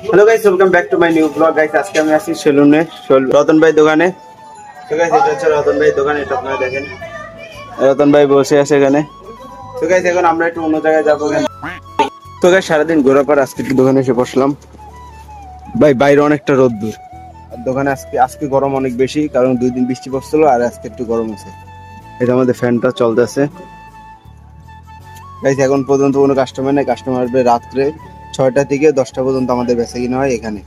Hello guys, welcome back to my new blog. Guys আজকে আমি আছি সেলুনে, রতন ভাই দোকানে। তো গাইস এটা হচ্ছে রতন ভাই দোকান, এটা আপনারা দেখেন। রতন ভাই বসে আছে এখানে। তো গাইস এখন আমরা একটু অন্য জায়গায় যাব। তো গাইস সারাদিন ঘোরার পর আজকে একটু দোকানে এসে বসলাম। ভাই বাইরে অনেকটা রোদ্দুর, আর দোকানে আজকে গরম অনেক বেশি, কারণ 2 দিন বৃষ্টি পড়ছিল আর আজকে একটু গরম আছে। এটা আমাদের ফ্যানটা চলতেছে। গাইস এখন পর্যন্ত কোনো কাস্টমার নেই, কাস্টমার আসবে রাত্রে 6টা থেকে 10টা পর্যন্ত আমাদের বেচা কিনা হয় এখানে,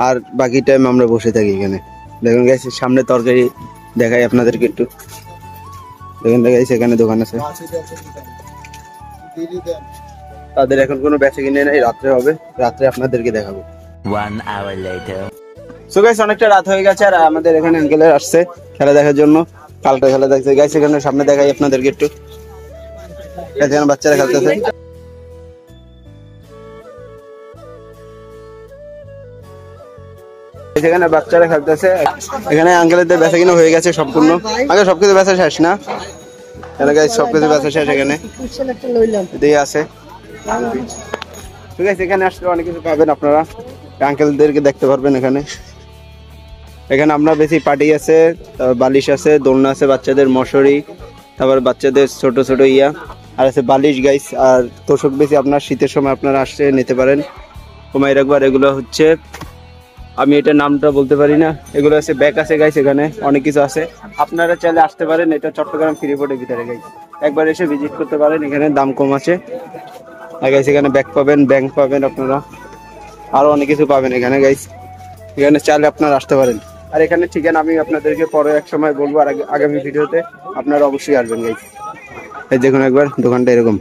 আর বাকি টাইম আমরা বসে থাকি এখানে। দেখুন গাইস সামনে তরকারি দেখাই আপনাদেরকে একটু। দেখুন গাইস এখানে দোকান আছে, তাদের এখন কোনো বেচা কিনে নাই, রাত্রে হবে, রাত্রে আপনাদেরকে দেখাবো। 1 hour later. সো গাইস অনেকটা রাত হয়ে গেছে, আর আমাদের এখানে আঙ্কেলের আসছে খেলা দেখার জন্য। কালকে খেলা দেখছে গাইস, এখানে সামনে দেখাই আপনাদেরকে একটু। এখানে বাচ্চারা খেলতেছে। এখানে বাচ্চারা খেলতেছে। এখানে আঙ্কেলদের বেচা কিনা হয়ে গেছে সম্পূর্ণ। আগে সবকিছু বেচা শেষ না? এখানে গাইস সবকিছু বেচা শেষ। এখানে দিয়ে আছে। ঠিক আছে, এখানে আসলে অনেক কিছু পাবেন আপনারা, আঙ্কেলদেরকে দেখতে পারবেন এখানে। এখানে আমরা বেশি পার্টি আছে, তারপর বালিশ আছে, দোলনা আছে, বাচ্চাদের মশারি, তারপর বাচ্চাদের ছোট ছোট ইয়া, আর আছে বালিশ গাইস। আর তোষক বেশি আপনার শীতের সময় আপনারা আসলে নিতে পারেন, কমাই রাখবার। এগুলো হচ্ছে আমি এটা নামটা বলতে পারি না। এগুলো আছে ব্যাগ আছে গাইস, এখানে অনেক কিছু আছে, আপনারা চাইলে আসতে পারেন। এটা চট্টগ্রাম ফ্রি বোর্ডের ভিতরে গাইস, একবার এসে ভিজিট করতে পারেন, এখানে দাম কম আছে। আর গাইস এখানে ব্যাগ পাবেন, ব্যাংক পাবেন আপনারা, আরো অনেক কিছু পাবেন এখানে গাইস। এখানে চাইলে আপনারা আসতে পারেন। আর এখানে ঠিকানা আমি আপনাদেরকে পরে এক সময় বলবো, আর আগামী ভিডিওতে আপনারা অবশ্যই আসবেন গাইস। এই দেখুন একবার দোকানটা এরকম।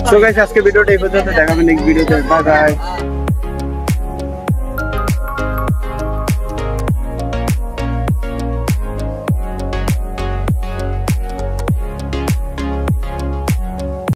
So guys, আজকে ভিডিওটা এই পর্যন্ত, দেখাবেন নেক্সট ভিডিওতে। Bye bye.